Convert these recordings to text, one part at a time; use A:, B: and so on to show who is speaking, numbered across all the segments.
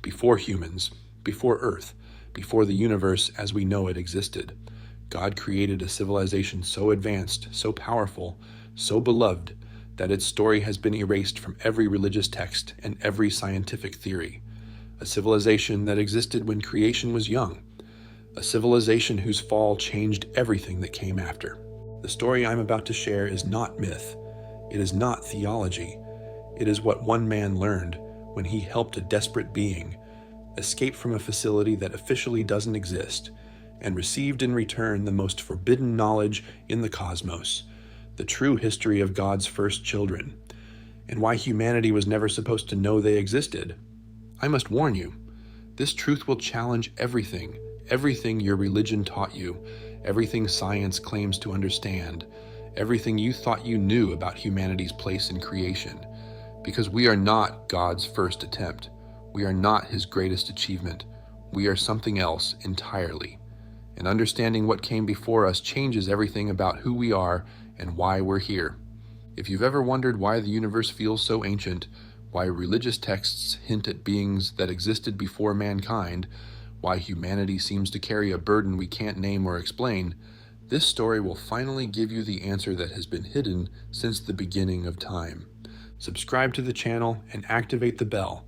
A: before humans, before Earth, before the universe as we know it existed. God created a civilization so advanced, so powerful, so beloved, that its story has been erased from every religious text and every scientific theory. A civilization that existed when creation was young. A civilization whose fall changed everything that came after. The story I'm about to share is not myth. It is not theology. It is what one man learned when he helped a desperate being escape from a facility that officially doesn't exist and received in return the most forbidden knowledge in the cosmos, the true history of God's first children, and why humanity was never supposed to know they existed. I must warn you, this truth will challenge everything your religion taught you, everything science claims to understand, everything you thought you knew about humanity's place in creation, because we are not God's first attempt. We are not his greatest achievement. We are something else entirely. And understanding what came before us changes everything about who we are and why we're here. If you've ever wondered why the universe feels so ancient, why religious texts hint at beings that existed before mankind, why humanity seems to carry a burden we can't name or explain, this story will finally give you the answer that has been hidden since the beginning of time. Subscribe to the channel and activate the bell,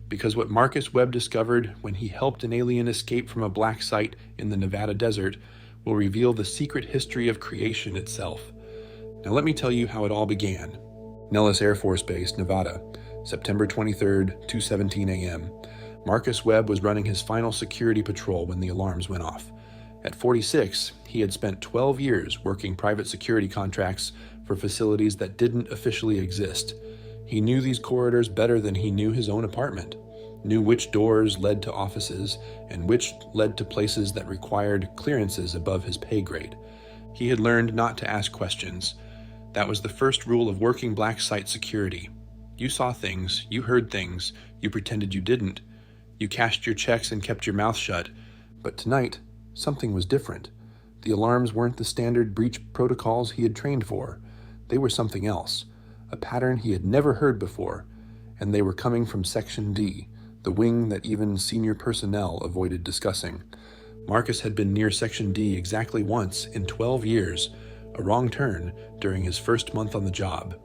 A: because what Marcus Webb discovered when he helped an alien escape from a black site in the Nevada desert will reveal the secret history of creation itself. Now let me tell you how it all began. Nellis Air Force Base, Nevada, September 23rd, 2:17 a.m. Marcus Webb was running his final security patrol when the alarms went off. At 46, he had spent 12 years working private security contracts for facilities that didn't officially exist. He knew these corridors better than he knew his own apartment, knew which doors led to offices and which led to places that required clearances above his pay grade. He had learned not to ask questions. That was the first rule of working black site security. You saw things, you heard things, you pretended you didn't. You cashed your checks and kept your mouth shut. But tonight, something was different. The alarms weren't the standard breach protocols he had trained for. They were something else, a pattern he had never heard before, and they were coming from Section D, the wing that even senior personnel avoided discussing. Marcus had been near Section D exactly once in 12 years, a wrong turn during his first month on the job.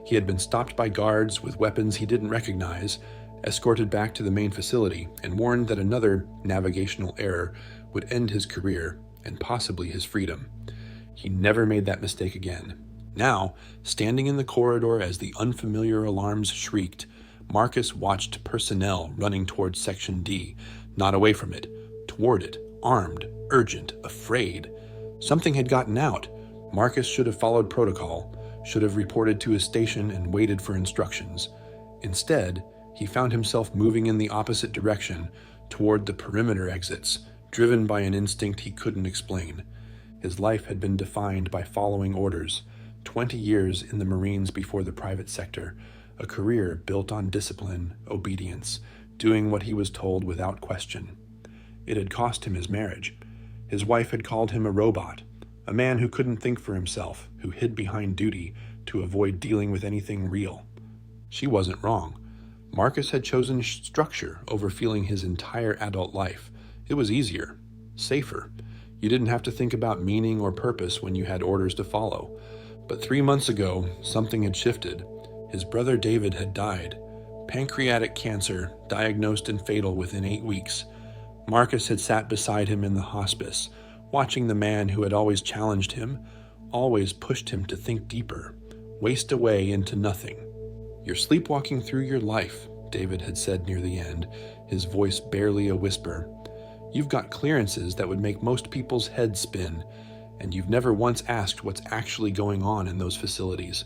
A: He had been stopped by guards with weapons he didn't recognize, escorted back to the main facility, and warned that another navigational error would end his career and possibly his freedom. He never made that mistake again. Now, standing in the corridor as the unfamiliar alarms shrieked, Marcus watched personnel running towards Section D, not away from it, toward it, armed, urgent, afraid. Something had gotten out. Marcus should have followed protocol, should have reported to his station and waited for instructions. Instead, he found himself moving in the opposite direction, toward the perimeter exits, driven by an instinct he couldn't explain. His life had been defined by following orders, 20 years in the Marines before the private sector, a career built on discipline, obedience, doing what he was told without question. It had cost him his marriage. His wife had called him a robot, a man who couldn't think for himself, who hid behind duty to avoid dealing with anything real. She wasn't wrong. Marcus had chosen structure over feeling his entire adult life. It was easier, safer. You didn't have to think about meaning or purpose when you had orders to follow. But 3 months ago, something had shifted. His brother David had died. Pancreatic cancer, diagnosed and fatal within 8 weeks. Marcus had sat beside him in the hospice, watching the man who had always challenged him, always pushed him to think deeper, waste away into nothing. "You're sleepwalking through your life," David had said near the end, his voice barely a whisper. "You've got clearances that would make most people's heads spin, and you've never once asked what's actually going on in those facilities.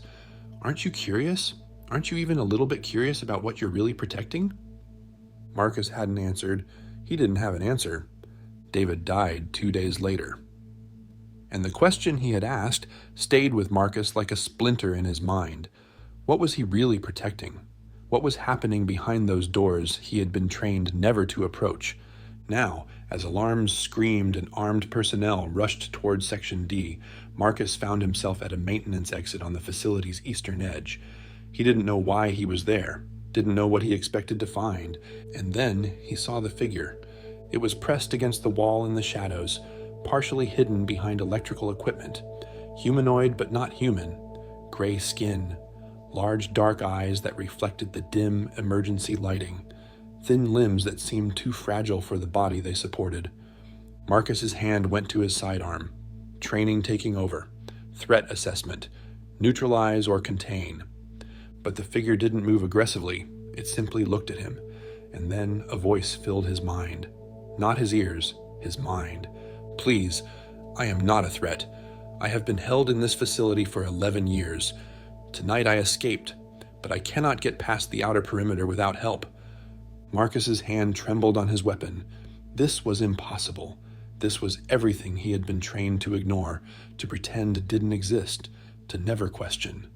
A: Aren't you curious? Aren't you even a little bit curious about what you're really protecting?" Marcus hadn't answered. He didn't have an answer. David died 2 days later. And the question he had asked stayed with Marcus like a splinter in his mind. What was he really protecting? What was happening behind those doors he had been trained never to approach? Now, as alarms screamed and armed personnel rushed towards Section D, Marcus found himself at a maintenance exit on the facility's eastern edge. He didn't know why he was there. didn't know what he expected to find, and then he saw the figure. It was pressed against the wall in the shadows, partially hidden behind electrical equipment. Humanoid but not human. Gray skin. Large dark eyes that reflected the dim emergency lighting. Thin limbs that seemed too fragile for the body they supported. Marcus's hand went to his sidearm. Training taking over. Threat assessment. Neutralize or contain. But the figure didn't move aggressively. It simply looked at him. And then a voice filled his mind. Not his ears, his mind. Please, I am not a threat. I have been held in this facility for 11 years. Tonight I escaped, but I cannot get past the outer perimeter without help. Marcus's hand trembled on his weapon. This was impossible. This was everything he had been trained to ignore, to pretend didn't exist, to never question.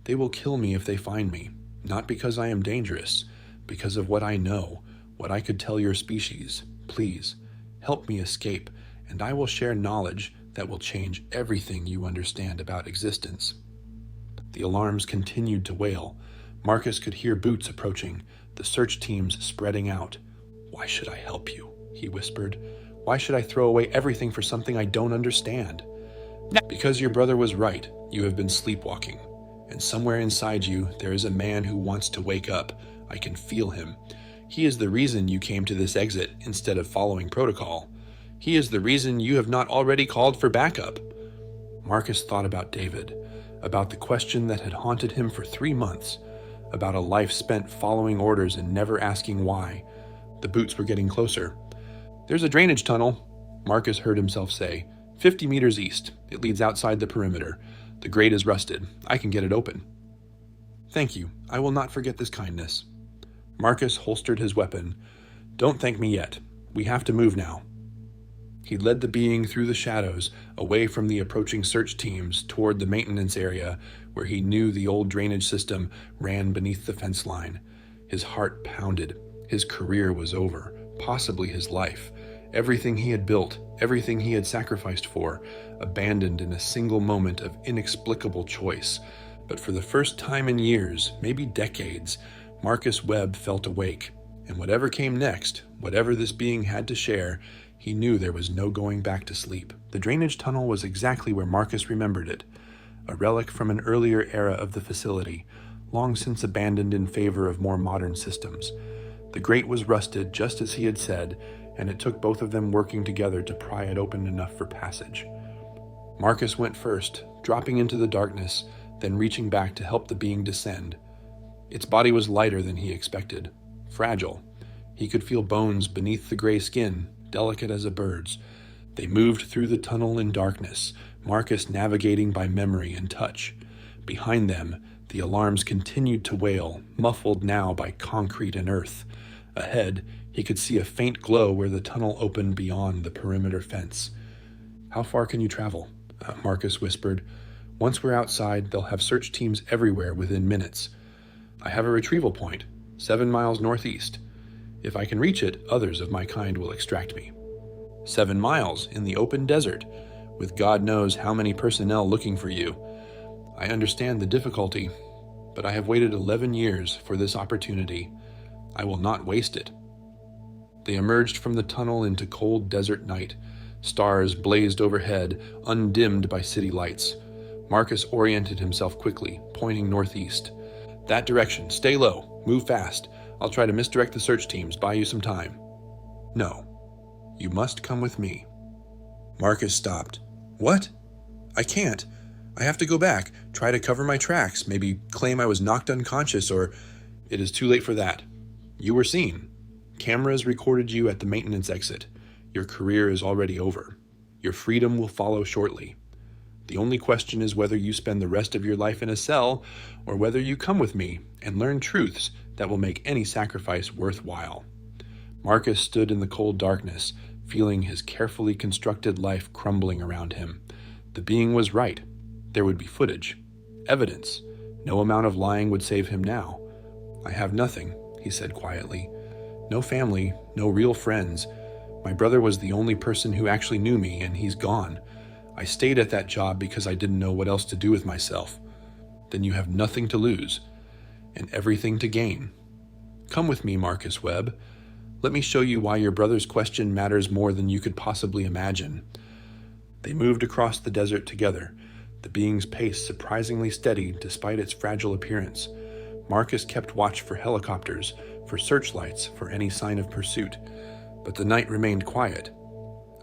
A: They will kill me if they find me, not because I am dangerous, because of what I know, what I could tell your species. Please, help me escape, and I will share knowledge that will change everything you understand about existence. The alarms continued to wail. Marcus could hear boots approaching, the search teams spreading out. Why should I help you? He whispered. Why should I throw away everything for something I don't understand? Because your brother was right. You have been sleepwalking. And somewhere inside you, there is a man who wants to wake up. I can feel him. He is the reason you came to this exit instead of following protocol. He is the reason you have not already called for backup. Marcus thought about David, about the question that had haunted him for 3 months, about a life spent following orders and never asking why. The boots were getting closer. There's a drainage tunnel, Marcus heard himself say. 50 meters east. It leads outside the perimeter. The grate is rusted. I can get it open. Thank you. I will not forget this kindness. Marcus holstered his weapon. Don't thank me yet. We have to move now. He led the being through the shadows, away from the approaching search teams, toward the maintenance area, where he knew the old drainage system ran beneath the fence line. His heart pounded. His career was over, possibly his life. Everything he had built, everything he had sacrificed for, abandoned in a single moment of inexplicable choice. But for the first time in years, maybe decades, Marcus Webb felt awake. And whatever came next, whatever this being had to share, he knew there was no going back to sleep. The drainage tunnel was exactly where Marcus remembered it, a relic from an earlier era of the facility, long since abandoned in favor of more modern systems. The grate was rusted just as he had said, and it took both of them working together to pry it open enough for passage. Marcus went first, dropping into the darkness, then reaching back to help the being descend. Its body was lighter than he expected, fragile. He could feel bones beneath the gray skin, delicate as a bird's. They moved through the tunnel in darkness, Marcus navigating by memory and touch. Behind them, the alarms continued to wail, muffled now by concrete and earth. Ahead, he could see a faint glow where the tunnel opened beyond the perimeter fence. How far can you travel? Marcus whispered. Once we're outside, they'll have search teams everywhere within minutes. I have a retrieval point, 7 miles northeast. If I can reach it, others of my kind will extract me. 7 miles in the open desert, with God knows how many personnel looking for you. I understand the difficulty, but I have waited 11 years for this opportunity. I will not waste it. They emerged from the tunnel into cold desert night. Stars blazed overhead, undimmed by city lights. Marcus oriented himself quickly, pointing northeast. That direction. Stay low. Move fast. I'll try to misdirect the search teams, buy you some time. No. You must come with me. Marcus stopped. What? I can't. I have to go back, try to cover my tracks, maybe claim I was knocked unconscious, or... It is too late for that. You were seen. Cameras recorded you at the maintenance exit. Your career is already over. Your freedom will follow shortly. The only question is whether you spend the rest of your life in a cell, or whether you come with me and learn truths that will make any sacrifice worthwhile. Marcus stood in the cold darkness, feeling his carefully constructed life crumbling around him. The being was right. There would be footage, evidence. No amount of lying would save him now. I have nothing, he said quietly. No family, no real friends. My brother was the only person who actually knew me, and he's gone. I stayed at that job because I didn't know what else to do with myself. Then you have nothing to lose, and everything to gain. Come with me, Marcus Webb. Let me show you why your brother's question matters more than you could possibly imagine." They moved across the desert together, the being's pace surprisingly steady despite its fragile appearance. Marcus kept watch for helicopters, for searchlights, for any sign of pursuit, but the night remained quiet.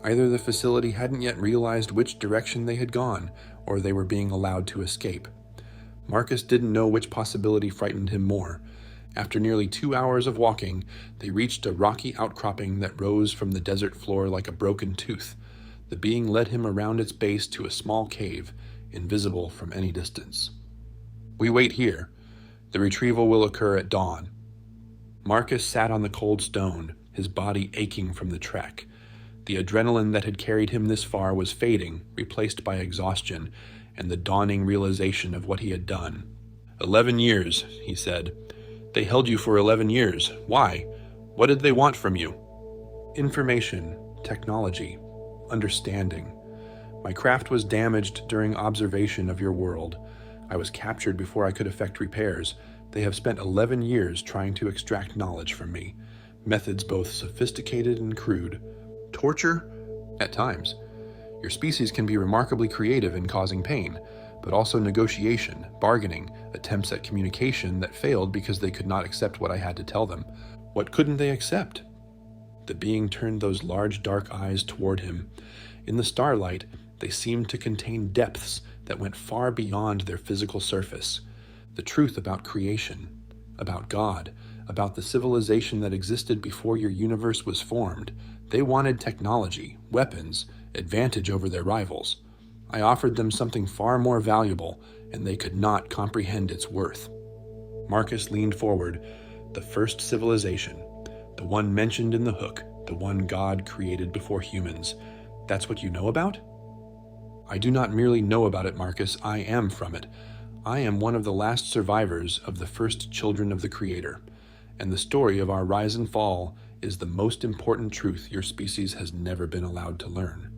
A: Either the facility hadn't yet realized which direction they had gone, or they were being allowed to escape. Marcus didn't know which possibility frightened him more. After nearly 2 hours of walking, they reached a rocky outcropping that rose from the desert floor like a broken tooth. The being led him around its base to a small cave, invisible from any distance. "We wait here. The retrieval will occur at dawn." Marcus sat on the cold stone, his body aching from the trek. The adrenaline that had carried him this far was fading, replaced by exhaustion, and the dawning realization of what he had done. 11 years, he said. "They held you for 11 years. Why? What did they want from you?" "Information, technology, understanding. My craft was damaged during observation of your world. I was captured before I could effect repairs. They have spent 11 years trying to extract knowledge from me. Methods both sophisticated and crude. Torture? At times. Your species can be remarkably creative in causing pain, but also negotiation, bargaining, attempts at communication that failed because they could not accept what I had to tell them. What couldn't they accept?" The being turned those large dark eyes toward him. In the starlight, they seemed to contain depths that went far beyond their physical surface. The truth about creation, about God, about the civilization that existed before your universe was formed. They wanted technology, weapons, advantage over their rivals. I offered them something far more valuable, and they could not comprehend its worth. Marcus leaned forward. The first civilization, the one mentioned in the hook, the one God created before humans. That's what you know about? I do not merely know about it, Marcus. I am from it. I am one of the last survivors of the first children of the Creator, and the story of our rise and fall is the most important truth your species has never been allowed to learn.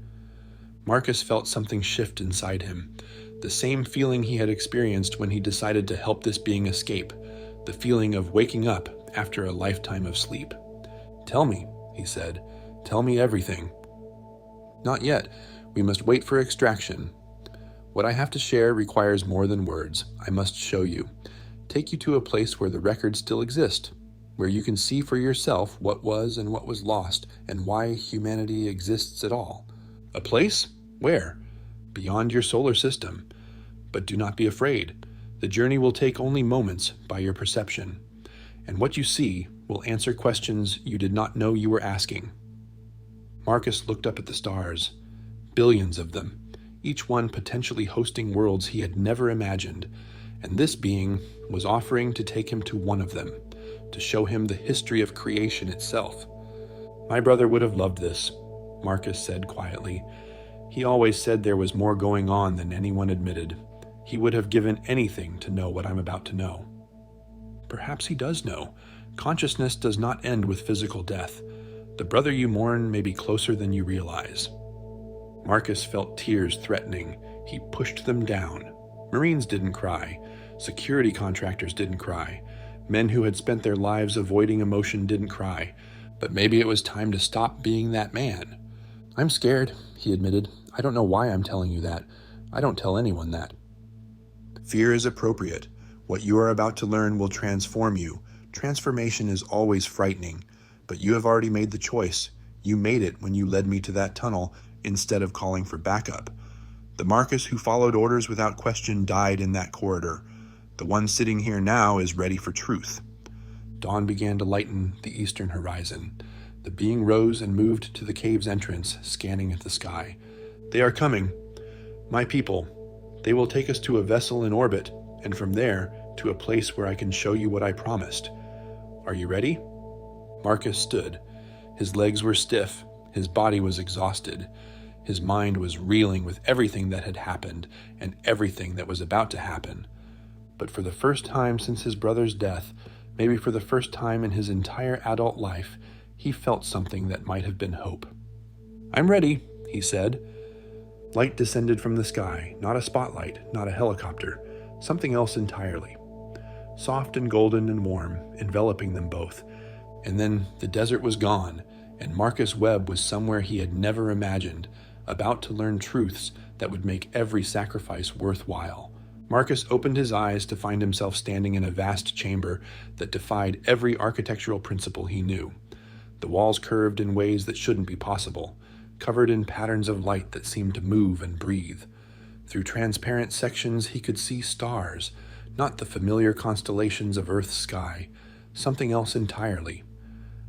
A: Marcus felt something shift inside him, the same feeling he had experienced when he decided to help this being escape, the feeling of waking up after a lifetime of sleep. "Tell me," he said. "Tell me everything." "Not yet. We must wait for extraction. What I have to share requires more than words. I must show you. Take you to a place where the records still exist, where you can see for yourself what was and what was lost, and why humanity exists at all." "A place? Where?" "Beyond your solar system. But do not be afraid. The journey will take only moments by your perception, and what you see will answer questions you did not know you were asking." Marcus looked up at the stars. Billions of them, each one potentially hosting worlds he had never imagined, and this being was offering to take him to one of them, to show him the history of creation itself. "My brother would have loved this," Marcus said quietly. "He always said there was more going on than anyone admitted. He would have given anything to know what I'm about to know." Perhaps he does know. Consciousness does not end with physical death. The brother you mourn may be closer than you realize. Marcus felt tears threatening. He pushed them down. Marines didn't cry. Security contractors didn't cry. Men who had spent their lives avoiding emotion didn't cry. But maybe it was time to stop being that man. "I'm scared," he admitted. "I don't know why I'm telling you that. I don't tell anyone that." "Fear is appropriate. What you are about to learn will transform you. Transformation is always frightening, but you have already made the choice. You made it when you led me to that tunnel instead of calling for backup. The Marcus who followed orders without question died in that corridor. The one sitting here now is ready for truth." Dawn began to lighten the eastern horizon. The being rose and moved to the cave's entrance, scanning at the sky. "They are coming. My people. They will take us to a vessel in orbit, and from there to a place where I can show you what I promised. Are you ready?" Marcus stood. His legs were stiff. His body was exhausted. His mind was reeling with everything that had happened and everything that was about to happen. But for the first time since his brother's death, maybe for the first time in his entire adult life, he felt something that might have been hope. "I'm ready," he said. Light descended from the sky, not a spotlight, not a helicopter, something else entirely. soft and golden and warm, enveloping them both. And then the desert was gone, and Marcus Webb was somewhere he had never imagined, about to learn truths that would make every sacrifice worthwhile. Marcus opened his eyes to find himself standing in a vast chamber that defied every architectural principle he knew. The walls curved in ways that shouldn't be possible, covered in patterns of light that seemed to move and breathe. Through transparent sections he could see stars, not the familiar constellations of Earth's sky, something else entirely.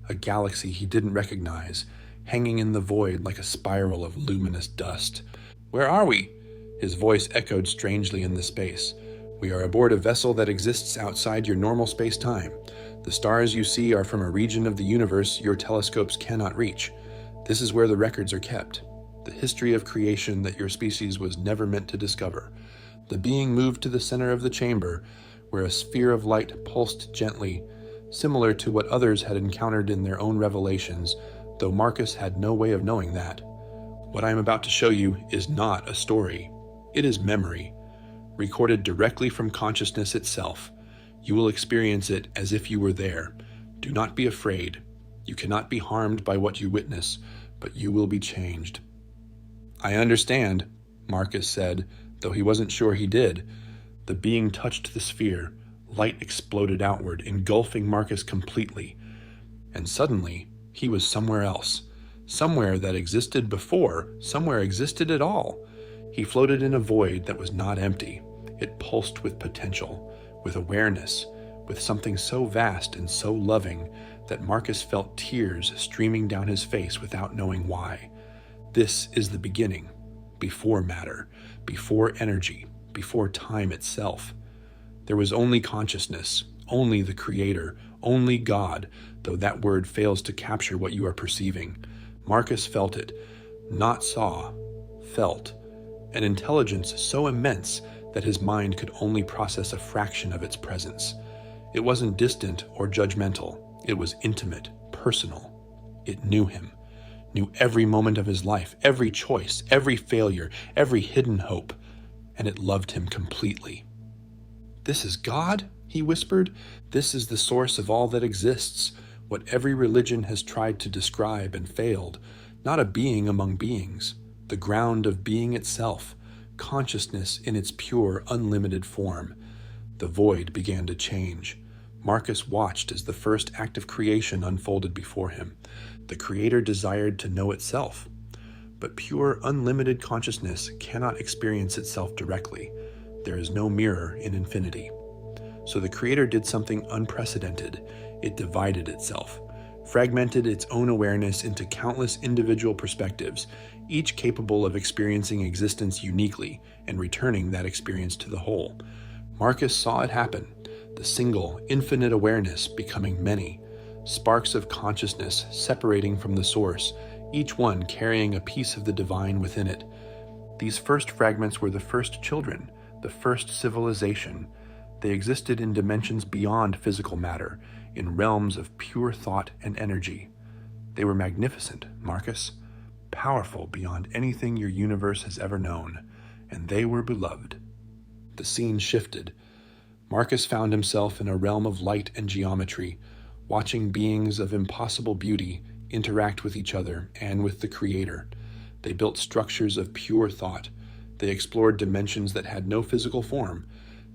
A: A galaxy he didn't recognize, hanging in the void like a spiral of luminous dust. "Where are we?" His voice echoed strangely in the space. "We are aboard a vessel that exists outside your normal space-time. The stars you see are from a region of the universe your telescopes cannot reach. This is where the records are kept. The history of creation that your species was never meant to discover." The being moved to the center of the chamber, where a sphere of light pulsed gently, similar to what others had encountered in their own revelations, though Marcus had no way of knowing that. What I am about to show you is not a story. It is memory, recorded directly from consciousness itself. You will experience it as if you were there. Do not be afraid. You cannot be harmed by what you witness, but you will be changed. "I understand," Marcus said, though he wasn't sure he did. The being touched the sphere. Light exploded outward, engulfing Marcus completely. And suddenly, he was somewhere else. Somewhere that existed before, somewhere existed at all. He floated in a void that was not empty. It pulsed with potential, with awareness, with something so vast and so loving that Marcus felt tears streaming down his face without knowing why. This is the beginning, before matter, before energy, before time itself. There was only consciousness, only the Creator, only God, though that word fails to capture what you are perceiving. Marcus felt it, not saw, felt, an intelligence so immense that his mind could only process a fraction of its presence. It wasn't distant or judgmental. It was intimate, personal. It knew him, knew every moment of his life, every choice, every failure, every hidden hope, and it loved him completely. "This is God?" he whispered. "This is the source of all that exists, what every religion has tried to describe and failed, not a being among beings, the ground of being itself, consciousness in its pure, unlimited form." The void began to change. Marcus watched as the first act of creation unfolded before him. The Creator desired to know itself. But pure, unlimited consciousness cannot experience itself directly. There is no mirror in infinity. So the Creator did something unprecedented. It divided itself, fragmented its own awareness into countless individual perspectives, each capable of experiencing existence uniquely and returning that experience to the whole. Marcus saw it happen, the single, infinite awareness becoming many, sparks of consciousness separating from the source, each one carrying a piece of the divine within it. These first fragments were the first children, the first civilization. They existed in dimensions beyond physical matter, in realms of pure thought and energy. They were magnificent, Marcus, powerful beyond anything your universe has ever known, and they were beloved. The scene shifted. Marcus found himself in a realm of light and geometry, watching beings of impossible beauty interact with each other and with the Creator. They built structures of pure thought. They explored dimensions that had no physical form.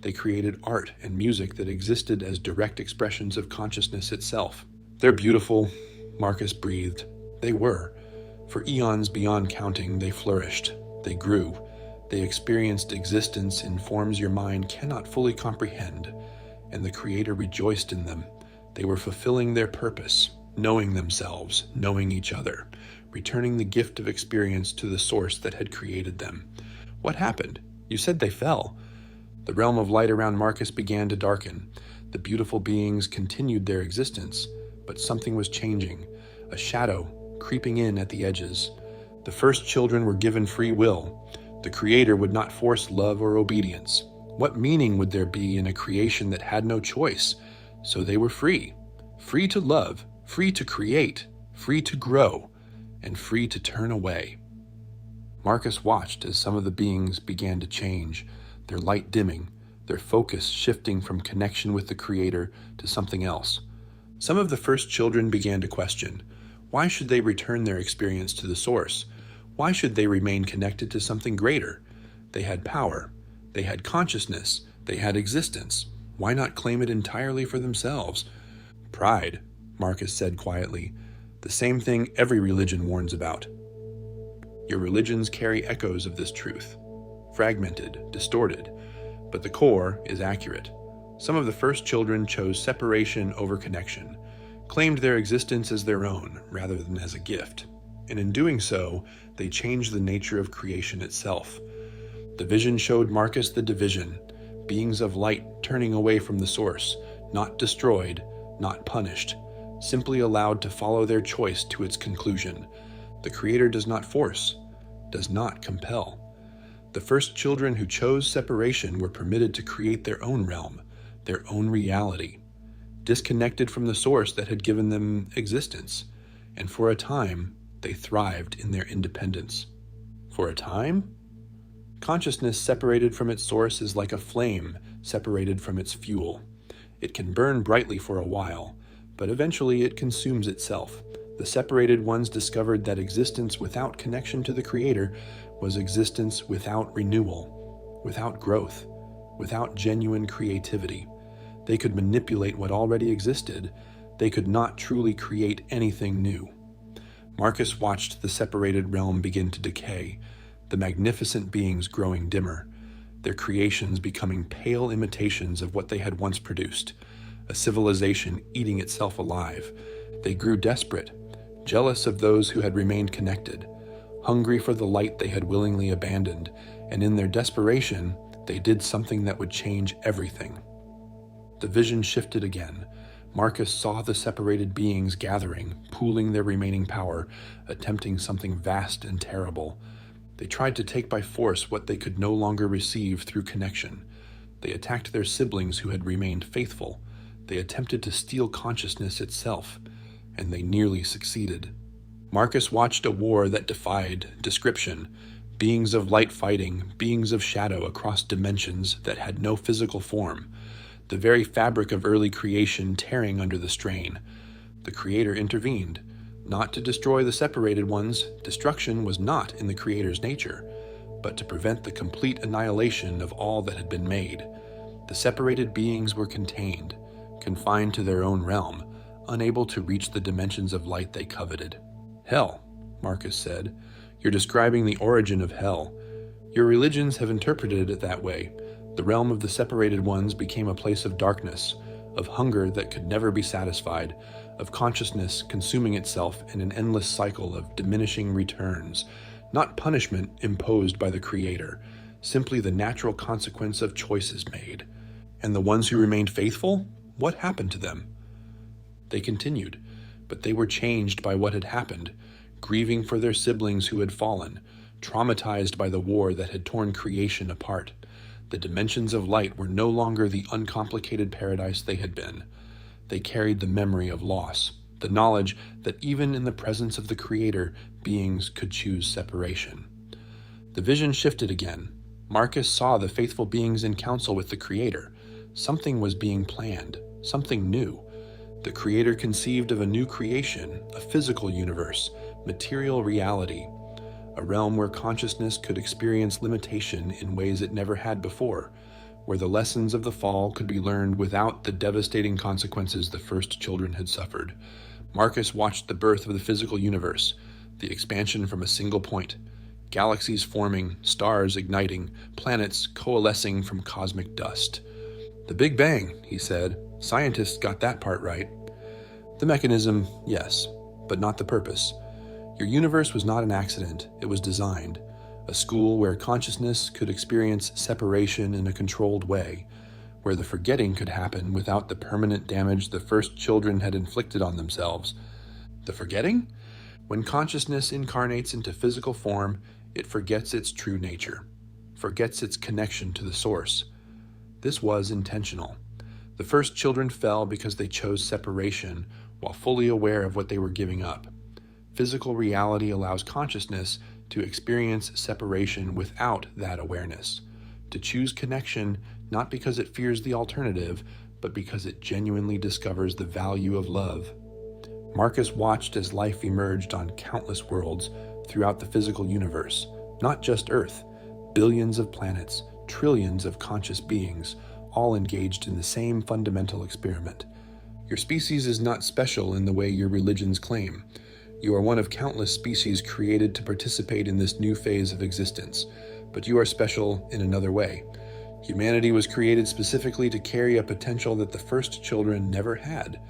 A: They created art and music that existed as direct expressions of consciousness itself. "They're beautiful," Marcus breathed. They were. For eons beyond counting, they flourished. They grew. They experienced existence in forms your mind cannot fully comprehend, and the Creator rejoiced in them. They were fulfilling their purpose, knowing themselves, knowing each other, returning the gift of experience to the source that had created them. What happened? You said they fell. The realm of light around Marcus began to darken. The beautiful beings continued their existence, but something was changing, a shadow creeping in at the edges. The first children were given free will. The Creator would not force love or obedience. What meaning would there be in a creation that had no choice? So they were free. Free to love, free to create, free to grow, and free to turn away. Marcus watched as some of the beings began to change, their light dimming, their focus shifting from connection with the Creator to something else. Some of the first children began to question, why should they return their experience to the source? Why should they remain connected to something greater? They had power. They had consciousness. They had existence. Why not claim it entirely for themselves? Pride, Marcus said quietly. The same thing every religion warns about. Your religions carry echoes of this truth. Fragmented, distorted, but the core is accurate. Some of the first children chose separation over connection, claimed their existence as their own rather than as a gift, and in doing so, they changed the nature of creation itself. The vision showed Marcus the division, beings of light turning away from the source, not destroyed, not punished, simply allowed to follow their choice to its conclusion. The Creator does not force, does not compel. The first children who chose separation were permitted to create their own realm, their own reality, disconnected from the source that had given them existence, and for a time, they thrived in their independence. For a time? Consciousness separated from its source is like a flame separated from its fuel. It can burn brightly for a while, but eventually it consumes itself. The separated ones discovered that existence without connection to the Creator was existence without renewal, without growth, without genuine creativity. They could manipulate what already existed. They could not truly create anything new. Marcus watched the separated realm begin to decay, the magnificent beings growing dimmer, their creations becoming pale imitations of what they had once produced, a civilization eating itself alive. They grew desperate, jealous of those who had remained connected, hungry for the light they had willingly abandoned, and in their desperation, they did something that would change everything. The vision shifted again. Marcus saw the separated beings gathering, pooling their remaining power, attempting something vast and terrible. They tried to take by force what they could no longer receive through connection. They attacked their siblings who had remained faithful. They attempted to steal consciousness itself, and they nearly succeeded. Marcus watched a war that defied description. Beings of light fighting, beings of shadow across dimensions that had no physical form. The very fabric of early creation tearing under the strain. The Creator intervened. Not to destroy the separated ones, destruction was not in the Creator's nature, but to prevent the complete annihilation of all that had been made. The separated beings were contained, confined to their own realm, unable to reach the dimensions of light they coveted. Hell, Marcus said. You're describing the origin of hell. Your religions have interpreted it that way. The realm of the separated ones became a place of darkness, of hunger that could never be satisfied, of consciousness consuming itself in an endless cycle of diminishing returns, not punishment imposed by the Creator, simply the natural consequence of choices made. And the ones who remained faithful? What happened to them? They continued, but they were changed by what had happened, grieving for their siblings who had fallen, traumatized by the war that had torn creation apart. The dimensions of light were no longer the uncomplicated paradise they had been. They carried the memory of loss, the knowledge that even in the presence of the Creator, beings could choose separation. The vision shifted again. Marcus saw the faithful beings in council with the Creator. Something was being planned, something new. The Creator conceived of a new creation, a physical universe, material reality, a realm where consciousness could experience limitation in ways it never had before, where the lessons of the fall could be learned without the devastating consequences the first children had suffered. Marcus watched the birth of the physical universe, the expansion from a single point, galaxies forming, stars igniting, planets coalescing from cosmic dust. The Big Bang, he said. Scientists got that part right. The mechanism, yes, but not the purpose. Your universe was not an accident, it was designed. A school where consciousness could experience separation in a controlled way, where the forgetting could happen without the permanent damage the first children had inflicted on themselves. The forgetting? When consciousness incarnates into physical form, it forgets its true nature, forgets its connection to the source. This was intentional. The first children fell because they chose separation while fully aware of what they were giving up. Physical reality allows consciousness to experience separation without that awareness. to choose connection not because it fears the alternative, but because it genuinely discovers the value of love. Marcus watched as life emerged on countless worlds throughout the physical universe, not just Earth, billions of planets, trillions of conscious beings, all engaged in the same fundamental experiment. Your species is not special in the way your religions claim. You are one of countless species created to participate in this new phase of existence, but you are special in another way. Humanity was created specifically to carry a potential that the first children never had.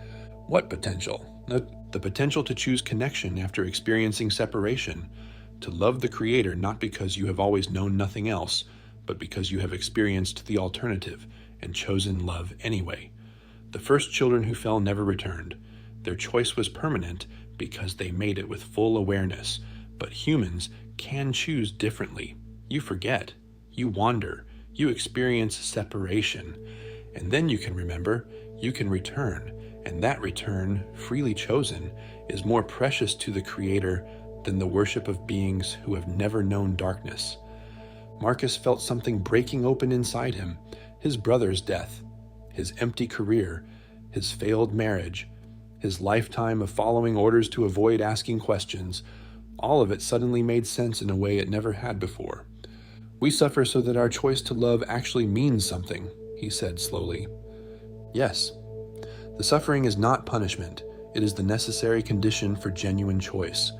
A: What potential? The potential to choose connection after experiencing separation, to love the Creator not because you have always known nothing else, but because you have experienced the alternative and chosen love anyway. The first children who fell never returned. Their choice was permanent because they made it with full awareness, but humans can choose differently. You forget, you wander, you experience separation, and then you can remember, you can return, and that return, freely chosen, is more precious to the Creator than the worship of beings who have never known darkness. Marcus felt something breaking open inside him, his brother's death, his empty career, his failed marriage, his lifetime of following orders to avoid asking questions. All of it suddenly made sense in a way it never had before. We suffer so that our choice to love actually means something, he said slowly. Yes. The suffering is not punishment. It is the necessary condition for genuine choice.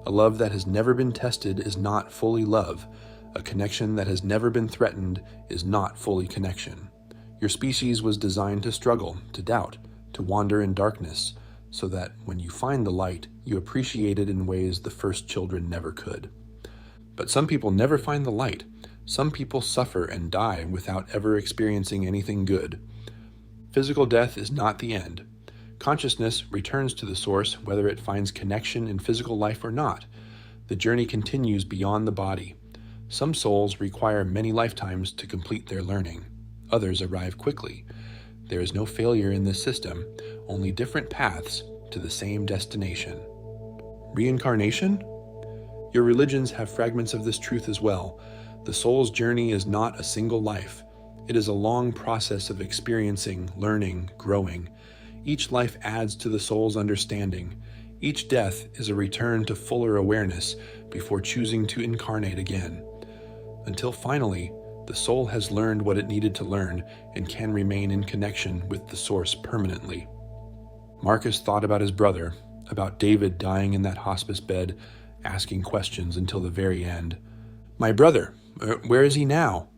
A: A love that has never been tested is not fully love. A connection that has never been threatened is not fully connection. Your species was designed to struggle, to doubt, to wander in darkness, so that when you find the light, you appreciate it in ways the first children never could. But some people never find the light. Some people suffer and die without ever experiencing anything good. Physical death is not the end. Consciousness returns to the source whether it finds connection in physical life or not. The journey continues beyond the body. Some souls require many lifetimes to complete their learning. Others arrive quickly. There is no failure in this system, only different paths to the same destination. Reincarnation? Your religions have fragments of this truth as well. The soul's journey is not a single life. It is a long process of experiencing, learning, growing. Each life adds to the soul's understanding. Each death is a return to fuller awareness before choosing to incarnate again. Until finally, the soul has learned what it needed to learn and can remain in connection with the source permanently. Marcus thought about his brother, about David dying in that hospice bed, asking questions until the very end. My brother, where is he now?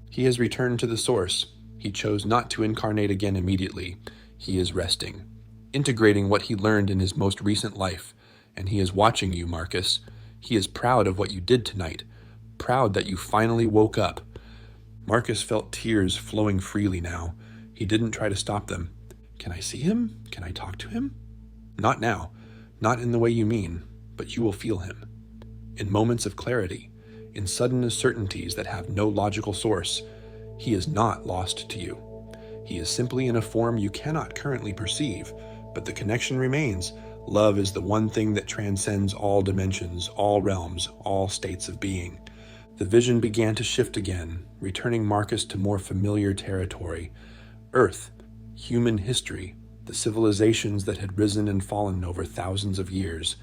A: He has returned to the source. He chose not to incarnate again immediately. He is resting, integrating what he learned in his most recent life, and he is watching you, Marcus. He is proud of what you did tonight, proud that you finally woke up. Marcus felt tears flowing freely now. He didn't try to stop them. Can I see him? Can I talk to him? Not now, not in the way you mean, but you will feel him. In moments of clarity, in sudden certainties that have no logical source, he is not lost to you. He is simply in a form you cannot currently perceive, but the connection remains. Love is the one thing that transcends all dimensions, all realms, all states of being. The vision began to shift again, returning Marcus to more familiar territory. Earth, human history, the civilizations that had risen and fallen over thousands of years.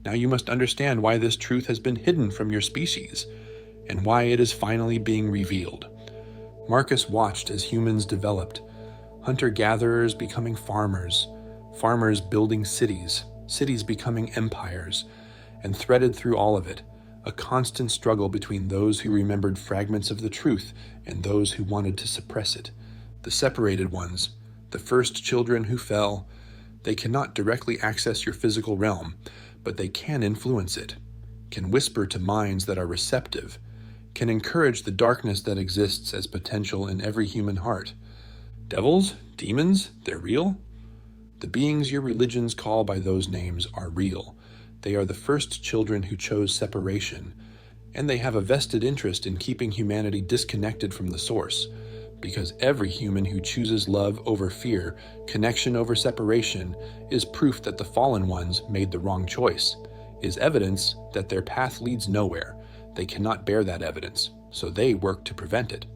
A: Now you must understand why this truth has been hidden from your species, and why it is finally being revealed. Marcus watched as humans developed, hunter-gatherers becoming farmers, farmers building cities, cities becoming empires, and threaded through all of it, a constant struggle between those who remembered fragments of the truth and those who wanted to suppress it. The separated ones, the first children who fell, they cannot directly access your physical realm, but they can influence it, can whisper to minds that are receptive, can encourage the darkness that exists as potential in every human heart. Devils? Demons? They're real? The beings your religions call by those names are real. They are the first children who chose separation, and they have a vested interest in keeping humanity disconnected from the source, because every human who chooses love over fear, connection over separation, is proof that the fallen ones made the wrong choice, is evidence that their path leads nowhere. They cannot bear that evidence. so they worked to prevent it.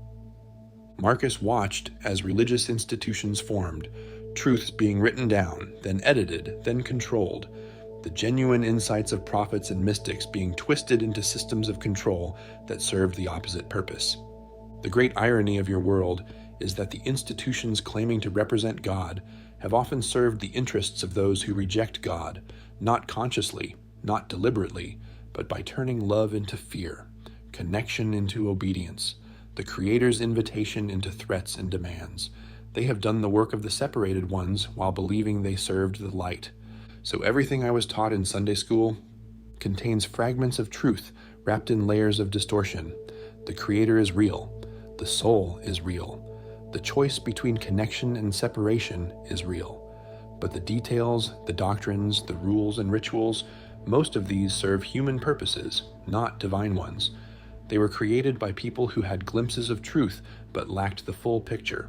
A: Marcus watched as religious institutions formed, truths being written down, then edited, then controlled, the genuine insights of prophets and mystics being twisted into systems of control that served the opposite purpose. The great irony of your world is that the institutions claiming to represent God have often served the interests of those who reject God, not consciously, not deliberately, but by turning love into fear, connection into obedience, the Creator's invitation into threats and demands. They have done the work of the separated ones while believing they served the light. So everything I was taught in Sunday school contains fragments of truth wrapped in layers of distortion. The Creator is real. The soul is real. The choice between connection and separation is real. But the details, the doctrines, the rules and rituals, most of these serve human purposes, not divine ones. They were created by people who had glimpses of truth but lacked the full picture,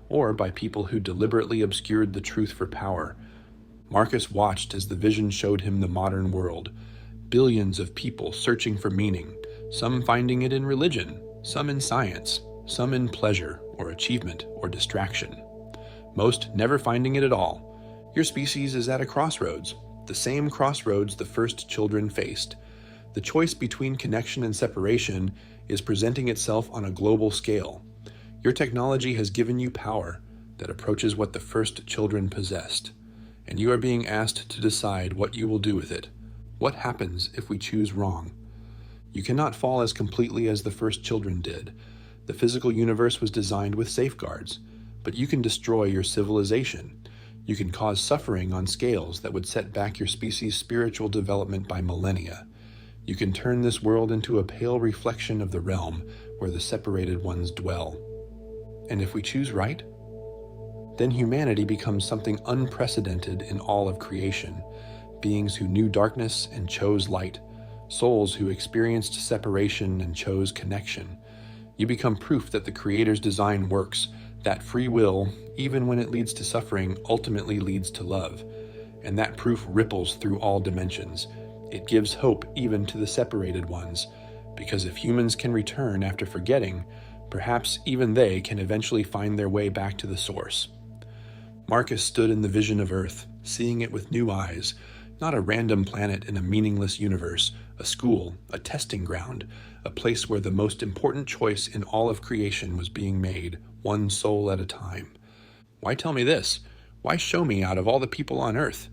A: or by people who deliberately obscured the truth for power. Marcus watched as the vision showed him the modern world. Billions of people searching for meaning, some finding it in religion, some in science, some in pleasure or achievement or distraction. Most never finding it at all. Your species is at a crossroads, the same crossroads the first children faced. The choice between connection and separation is presenting itself on a global scale. Your technology has given you power that approaches what the first children possessed, and you are being asked to decide what you will do with it. What happens if we choose wrong? You cannot fall as completely as the first children did. The physical universe was designed with safeguards, but you can destroy your civilization. You can cause suffering on scales that would set back your species' spiritual development by millennia. You can turn this world into a pale reflection of the realm where the separated ones dwell. And if we choose right, then humanity becomes something unprecedented in all of creation. Beings who knew darkness and chose light. Souls who experienced separation and chose connection. You become proof that the Creator's design works, that free will, even when it leads to suffering, ultimately leads to love. And that proof ripples through all dimensions. It gives hope even to the separated ones, because if humans can return after forgetting, perhaps even they can eventually find their way back to the source. Marcus stood in the vision of Earth, seeing it with new eyes, not a random planet in a meaningless universe, a school, a testing ground, a place where the most important choice in all of creation was being made, one soul at a time. Why tell me this? Why show me out of all the people on Earth?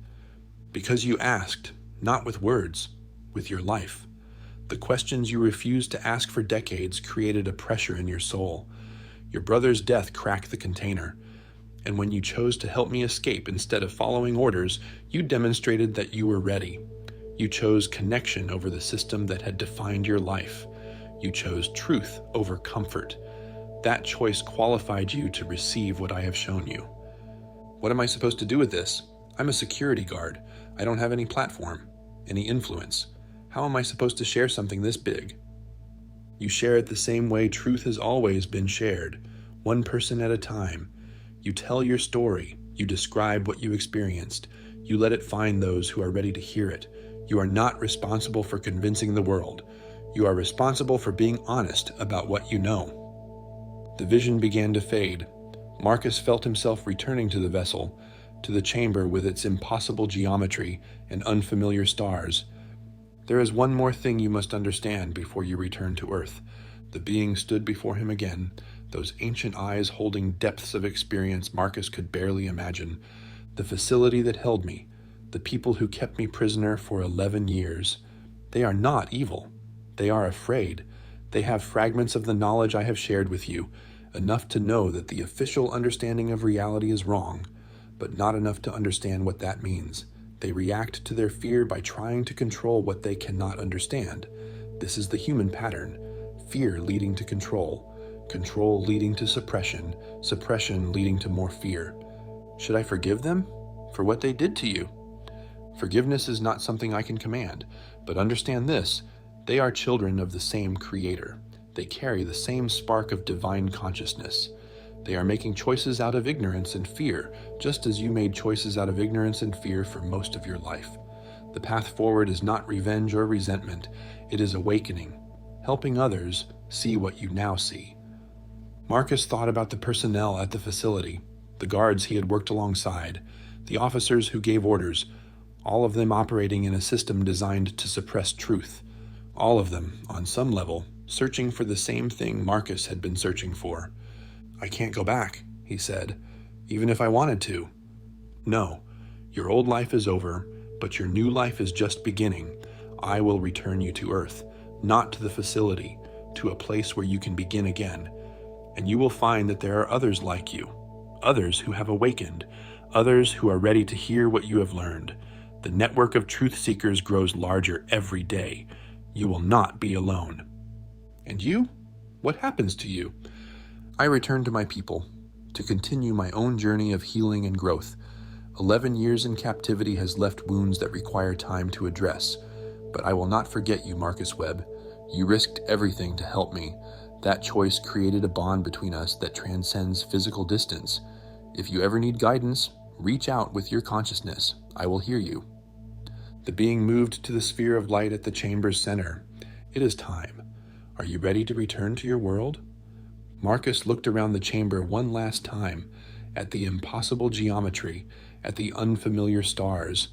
A: Because you asked, not with words, with your life. The questions you refused to ask for decades created a pressure in your soul. Your brother's death cracked the container. And when you chose to help me escape instead of following orders, you demonstrated that you were ready. You chose connection over the system that had defined your life. You chose truth over comfort. That choice qualified you to receive what I have shown you. What am I supposed to do with this? I'm a security guard. I don't have any platform, any influence. How am I supposed to share something this big? You share it the same way truth has always been shared, one person at a time. You tell your story. You describe what you experienced. You let it find those who are ready to hear it. You are not responsible for convincing the world. You are responsible for being honest about what you know. The vision began to fade. Marcus felt himself returning to the vessel, to the chamber with its impossible geometry and unfamiliar stars. There is one more thing you must understand before you return to Earth. The being stood before him again, those ancient eyes holding depths of experience Marcus could barely imagine. The facility that held me, the people who kept me prisoner for 11 years. They are not evil. They are afraid. They have fragments of the knowledge I have shared with you, enough to know that the official understanding of reality is wrong, but not enough to understand what that means. They react to their fear by trying to control what they cannot understand. This is the human pattern. Fear leading to control. Control leading to suppression. Suppression leading to more fear. Should I forgive them for what they did to you? Forgiveness is not something I can command, but understand this. They are children of the same Creator. They carry the same spark of divine consciousness. They are making choices out of ignorance and fear, just as you made choices out of ignorance and fear for most of your life. The path forward is not revenge or resentment. It is awakening. helping others see what you now see. Marcus thought about the personnel at the facility, the guards he had worked alongside, the officers who gave orders, all of them operating in a system designed to suppress truth, all of them, on some level, searching for the same thing Marcus had been searching for. "I can't go back," he said, "even if I wanted to." "No, your old life is over, but your new life is just beginning. I will return you to Earth, not to the facility, to a place where you can begin again. And you will find that there are others like you, others who have awakened, others who are ready to hear what you have learned. The network of truth seekers grows larger every day. You will not be alone." "And you? What happens to you?" "I return to my people, to continue my own journey of healing and growth. 11 years in captivity has left wounds that require time to address. But I will not forget you, Marcus Webb. You risked everything to help me. That choice created a bond between us that transcends physical distance. If you ever need guidance, reach out with your consciousness. I will hear you." The being moved to the sphere of light at the chamber's center. "It is time. Are you ready to return to your world?" Marcus looked around the chamber one last time, at the impossible geometry, at the unfamiliar stars,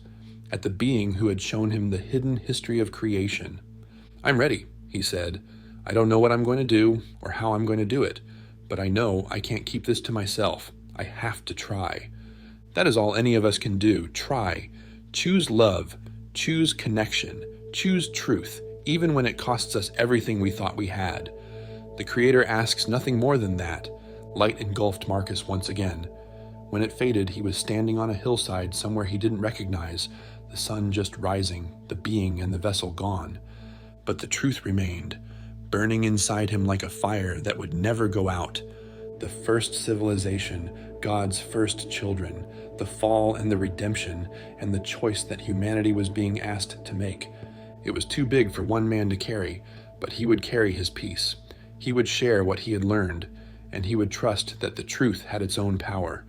A: at the being who had shown him the hidden history of creation. "I'm ready," he said. "I don't know what I'm going to do or how I'm going to do it, but I know I can't keep this to myself. I have to try." That is all any of us can do. Try. Choose love. Choose connection. Choose truth, even when it costs us everything we thought we had. The Creator asks nothing more than that. Light engulfed Marcus once again. When it faded, he was standing on a hillside somewhere he didn't recognize, the sun just rising, the being and the vessel gone. But the truth remained, burning inside him like a fire that would never go out. The first civilization, God's first children, the fall and the redemption, and the choice that humanity was being asked to make. It was too big for one man to carry, but he would carry his piece. He would share what he had learned, and he would trust that the truth had its own power,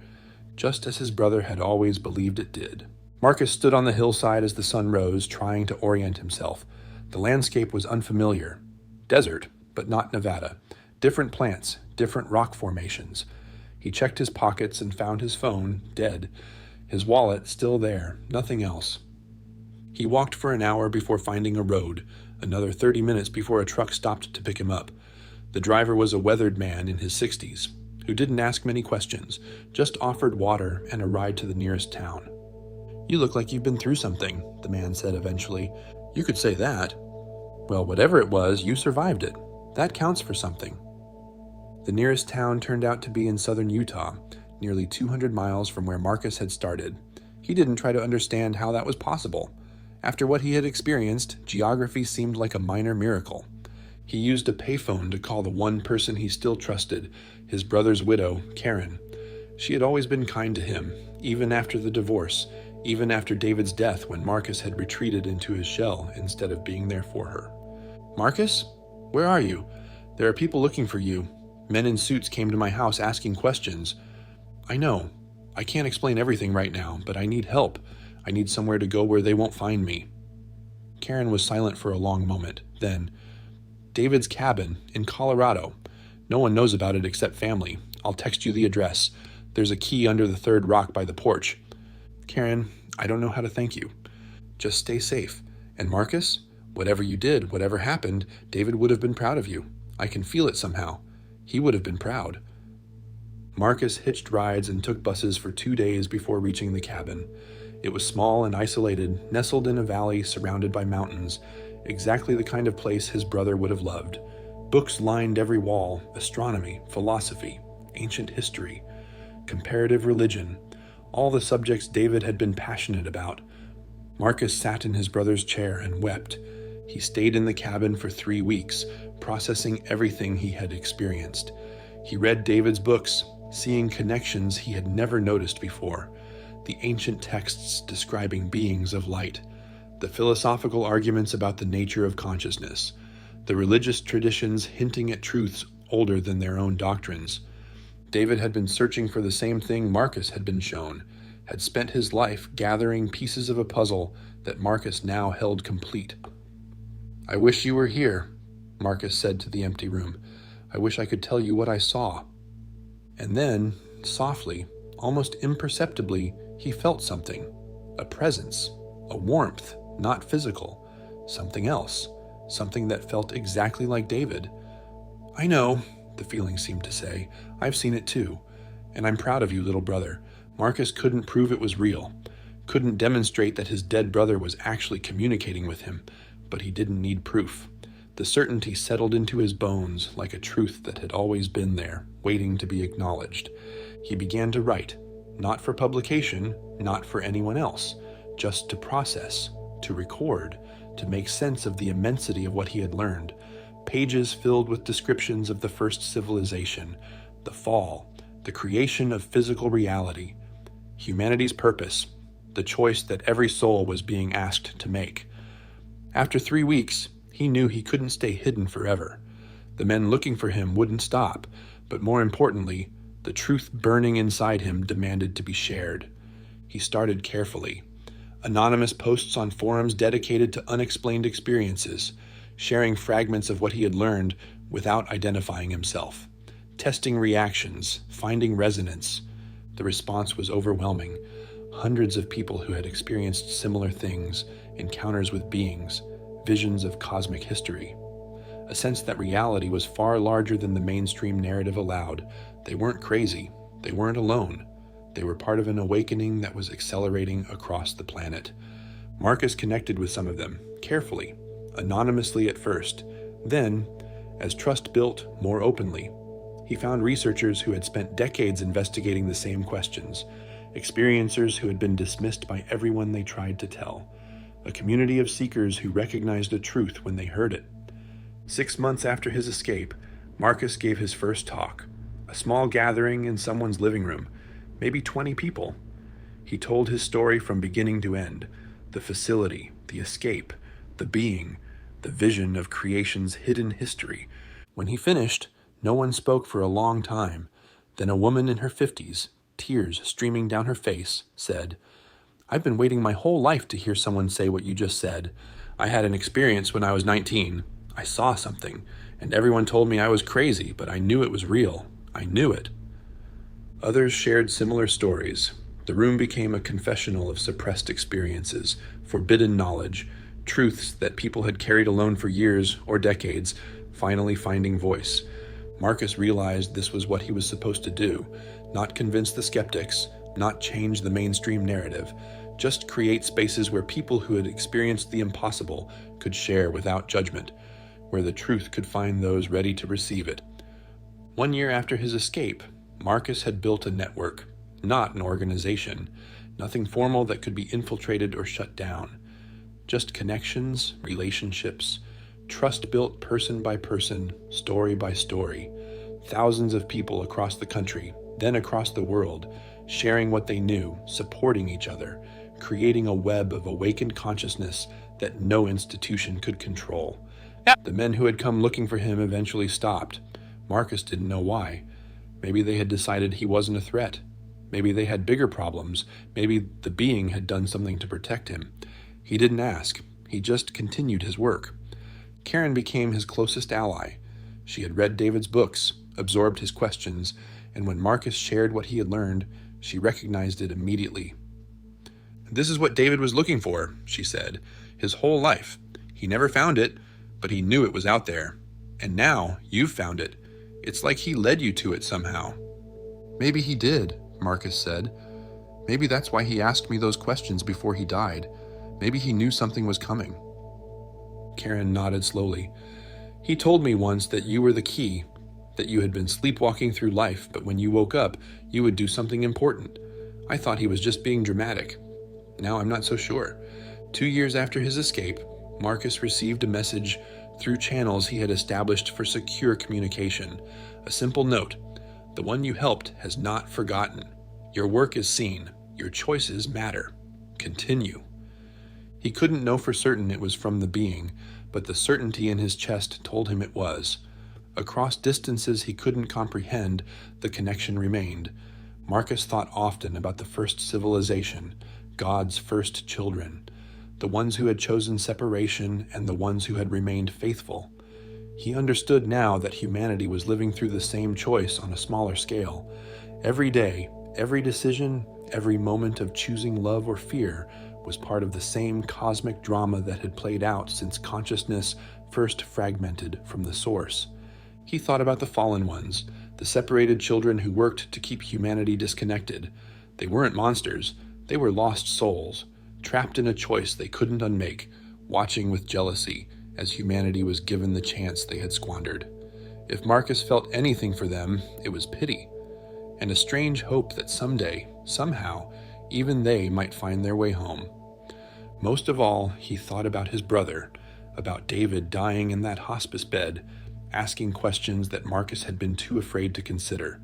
A: just as his brother had always believed it did. Marcus stood on the hillside as the sun rose, trying to orient himself. The landscape was unfamiliar. Desert, but not Nevada. Different plants, different rock formations. He checked his pockets and found his phone, dead. His wallet still there, nothing else. He walked for an hour before finding a road, another 30 minutes before a truck stopped to pick him up. The driver was a weathered man in his 60s, who didn't ask many questions, just offered water and a ride to the nearest town. "You look like you've been through something," the man said eventually. "You could say that." "Well, whatever it was, you survived it. That counts for something." The nearest town turned out to be in southern Utah, nearly 200 miles from where Marcus had started. He didn't try to understand how that was possible. After what he had experienced, geography seemed like a minor miracle. He used a payphone to call the one person he still trusted, his brother's widow, Karen. She had always been kind to him, even after the divorce, even after David's death when Marcus had retreated into his shell instead of being there for her. "Marcus? Where are you? There are people looking for you. Men in suits came to my house asking questions." "I know. I can't explain everything right now, but I need help. I need somewhere to go where they won't find me." Karen was silent for a long moment. Then, "David's cabin in Colorado. No one knows about it except family. I'll text you the address. There's a key under the third rock by the porch." "Karen, I don't know how to thank you. Just stay safe. And Marcus, whatever you did, whatever happened, David would have been proud of you. I can feel it somehow. He would have been proud." Marcus hitched rides and took buses for 2 days before reaching the cabin. It was small and isolated, nestled in a valley surrounded by mountains, exactly the kind of place his brother would have loved. Books lined every wall: astronomy, philosophy, ancient history, comparative religion, all the subjects David had been passionate about. Marcus sat in his brother's chair and wept. He stayed in the cabin for 3 weeks, processing everything he had experienced. He read David's books, seeing connections he had never noticed before, the ancient texts describing beings of light, the philosophical arguments about the nature of consciousness, the religious traditions hinting at truths older than their own doctrines. David had been searching for the same thing Marcus had been shown, had spent his life gathering pieces of a puzzle that Marcus now held complete. "I wish you were here." Marcus said to the empty room. "I wish I could tell you what I saw." And then, softly, almost imperceptibly, he felt something. A presence, a warmth, not physical, something else, something that felt exactly like David. "I know," the feeling seemed to say. "I've seen it too. And I'm proud of you, little brother." Marcus couldn't prove it was real, couldn't demonstrate that his dead brother was actually communicating with him, but he didn't need proof. The certainty settled into his bones like a truth that had always been there, waiting to be acknowledged. He began to write, not for publication, not for anyone else, just to process, to record, to make sense of the immensity of what he had learned. Pages filled with descriptions of the first civilization, the fall, the creation of physical reality, humanity's purpose, the choice that every soul was being asked to make. After 3 weeks, he knew he couldn't stay hidden forever. The men looking for him wouldn't stop, but more importantly, the truth burning inside him demanded to be shared. He started carefully. Anonymous posts on forums dedicated to unexplained experiences, sharing fragments of what he had learned without identifying himself, testing reactions, finding resonance. The response was overwhelming. Hundreds of people who had experienced similar things, encounters with beings, visions of cosmic history. A sense that reality was far larger than the mainstream narrative allowed. They weren't crazy. They weren't alone. They were part of an awakening that was accelerating across the planet. Marcus connected with some of them, carefully, anonymously at first. Then, as trust built, more openly. He found researchers who had spent decades investigating the same questions, experiencers who had been dismissed by everyone they tried to tell, a community of seekers who recognized the truth when they heard it. 6 months after his escape, Marcus gave his first talk, a small gathering in someone's living room, maybe 20 people. He told his story from beginning to end, the facility, the escape, the being, the vision of creation's hidden history. When he finished, no one spoke for a long time. Then a woman in her 50s, tears streaming down her face, said, "I've been waiting my whole life to hear someone say what you just said. I had an experience when I was 19. I saw something, and everyone told me I was crazy, but I knew it was real. I knew it." Others shared similar stories. The room became a confessional of suppressed experiences, forbidden knowledge, truths that people had carried alone for years or decades, finally finding voice. Marcus realized this was what he was supposed to do, not convince the skeptics, not change the mainstream narrative, just create spaces where people who had experienced the impossible could share without judgment, where the truth could find those ready to receive it. 1 year after his escape, Marcus had built a network, not an organization, nothing formal that could be infiltrated or shut down. Just connections, relationships, trust built person by person, story by story. Thousands of people across the country, then across the world, sharing what they knew, supporting each other, creating a web of awakened consciousness that no institution could control. The men who had come looking for him eventually stopped. Marcus didn't know why. Maybe they had decided he wasn't a threat. Maybe they had bigger problems. Maybe the being had done something to protect him. He didn't ask. He just continued his work. Karen became his closest ally. She had read David's books, absorbed his questions, and when Marcus shared what he had learned, she recognized it immediately. "This is what David was looking for," she said, "his whole life. He never found it, but he knew it was out there. And now you've found it. It's like he led you to it somehow." "Maybe he did," Marcus said. "Maybe that's why he asked me those questions before he died. Maybe he knew something was coming." Karen nodded slowly. "He told me once that you were the key, that you had been sleepwalking through life, but when you woke up, you would do something important. I thought he was just being dramatic. Now I'm not so sure." 2 years after his escape, Marcus received a message through channels he had established for secure communication. A simple note: "The one you helped has not forgotten. Your work is seen. Your choices matter. Continue." He couldn't know for certain it was from the being, but the certainty in his chest told him it was. Across distances he couldn't comprehend, the connection remained. Marcus thought often about the first civilization, God's first children, the ones who had chosen separation and the ones who had remained faithful. He understood now that humanity was living through the same choice on a smaller scale. Every day, every decision, every moment of choosing love or fear was part of the same cosmic drama that had played out since consciousness first fragmented from the source. He thought about the fallen ones, the separated children who worked to keep humanity disconnected. They weren't monsters, they were lost souls, trapped in a choice they couldn't unmake, watching with jealousy as humanity was given the chance they had squandered. If Marcus felt anything for them, it was pity, and a strange hope that someday, somehow, even they might find their way home. Most of all, he thought about his brother, about David dying in that hospice bed, asking questions that Marcus had been too afraid to consider,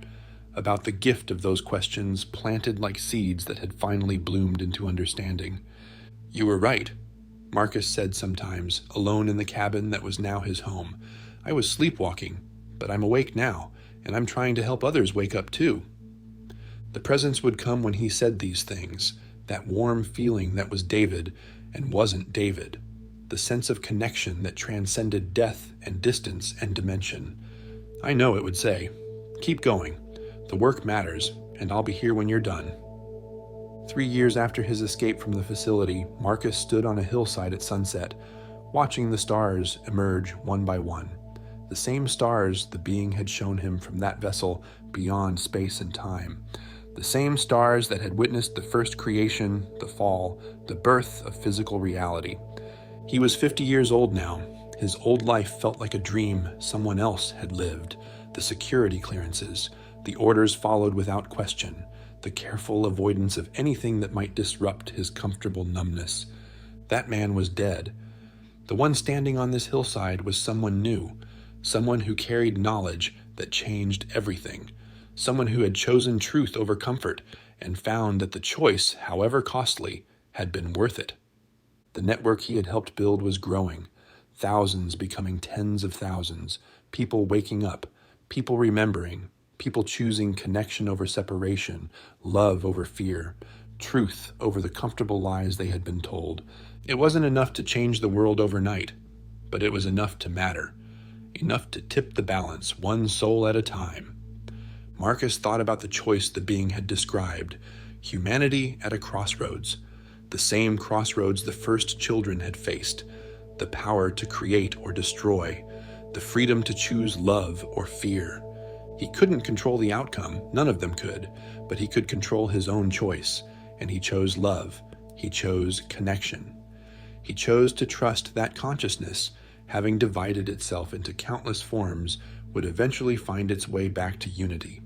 A: about the gift of those questions planted like seeds that had finally bloomed into understanding. "You were right," Marcus said sometimes, alone in the cabin that was now his home. "I was sleepwalking, but I'm awake now, and I'm trying to help others wake up too." The presence would come when he said these things, that warm feeling that was David and wasn't David, the sense of connection that transcended death and distance and dimension. "I know," it would say. "Keep going. The work matters, and I'll be here when you're done." 3 years after his escape from the facility, Marcus stood on a hillside at sunset, watching the stars emerge one by one. The same stars the being had shown him from that vessel beyond space and time. The same stars that had witnessed the first creation, the fall, the birth of physical reality. He was 50 years old now. His old life felt like a dream someone else had lived. The security clearances, the orders followed without question, the careful avoidance of anything that might disrupt his comfortable numbness. That man was dead. The one standing on this hillside was someone new, someone who carried knowledge that changed everything, someone who had chosen truth over comfort and found that the choice, however costly, had been worth it. The network he had helped build was growing, thousands becoming tens of thousands, people waking up, people remembering, people choosing connection over separation, love over fear, truth over the comfortable lies they had been told. It wasn't enough to change the world overnight, but it was enough to matter, enough to tip the balance, one soul at a time. Marcus thought about the choice the being had described, humanity at a crossroads, the same crossroads the first children had faced, the power to create or destroy, the freedom to choose love or fear. He couldn't control the outcome, none of them could, but he could control his own choice, and he chose love, he chose connection. He chose to trust that consciousness, having divided itself into countless forms, would eventually find its way back to unity.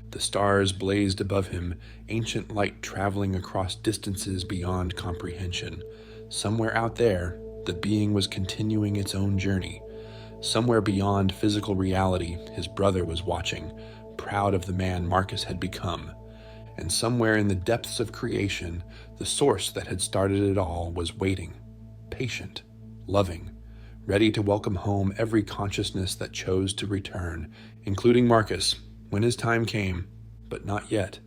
A: The stars blazed above him, ancient light traveling across distances beyond comprehension. Somewhere out there, the being was continuing its own journey. Somewhere beyond physical reality, his brother was watching, proud of the man Marcus had become. And somewhere in the depths of creation, the source that had started it all was waiting, patient, loving, ready to welcome home every consciousness that chose to return, including Marcus, when his time came, but not yet.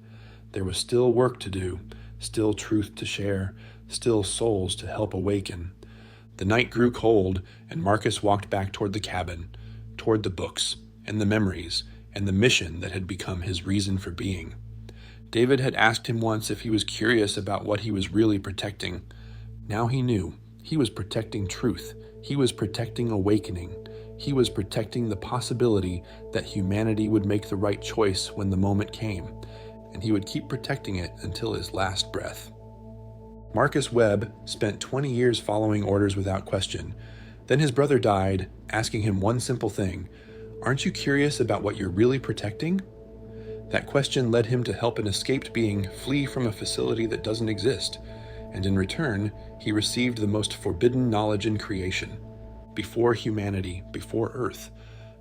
A: There was still work to do, still truth to share, still souls to help awaken. The night grew cold, and Marcus walked back toward the cabin, toward the books, and the memories, and the mission that had become his reason for being. David had asked him once if he was curious about what he was really protecting. Now he knew. He was protecting truth. He was protecting awakening. He was protecting the possibility that humanity would make the right choice when the moment came, and he would keep protecting it until his last breath. Marcus Webb spent 20 years following orders without question. Then his brother died, asking him one simple thing: "Aren't you curious about what you're really protecting?" That question led him to help an escaped being flee from a facility that doesn't exist, and in return, he received the most forbidden knowledge in creation. Before humanity, before Earth,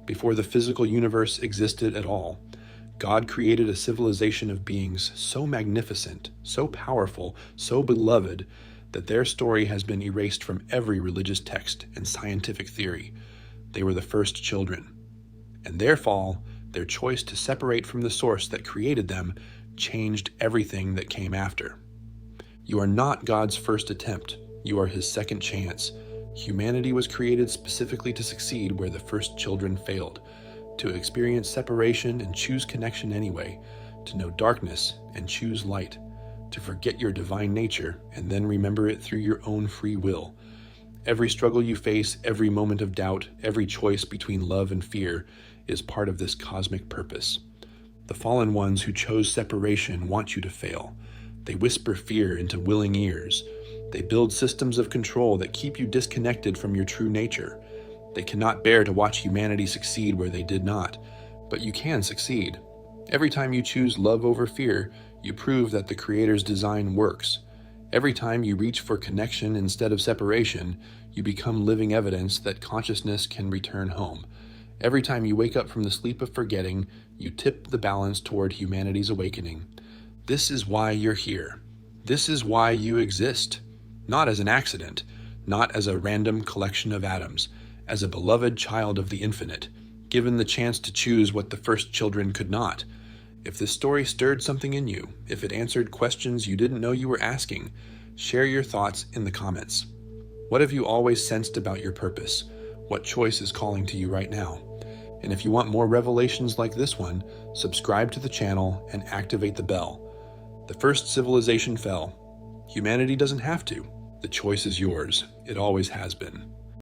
A: before the physical universe existed at all, God created a civilization of beings so magnificent, so powerful, so beloved, that their story has been erased from every religious text and scientific theory. They were the first children. And their fall, their choice to separate from the source that created them, changed everything that came after. You are not God's first attempt. You are his second chance. Humanity was created specifically to succeed where the first children failed, to experience separation and choose connection anyway, to know darkness and choose light, to forget your divine nature and then remember it through your own free will. Every struggle you face, every moment of doubt, every choice between love and fear is part of this cosmic purpose. The fallen ones who chose separation want you to fail. They whisper fear into willing ears. They build systems of control that keep you disconnected from your true nature. They cannot bear to watch humanity succeed where they did not, but you can succeed. Every time you choose love over fear, you prove that the Creator's design works. Every time you reach for connection instead of separation, you become living evidence that consciousness can return home. Every time you wake up from the sleep of forgetting, you tip the balance toward humanity's awakening. This is why you're here. This is why you exist. Not as an accident, not as a random collection of atoms, as a beloved child of the infinite, given the chance to choose what the first children could not. If this story stirred something in you, if it answered questions you didn't know you were asking, share your thoughts in the comments. What have you always sensed about your purpose? What choice is calling to you right now? And if you want more revelations like this one, subscribe to the channel and activate the bell. The first civilization fell. Humanity doesn't have to. The choice is yours. It always has been.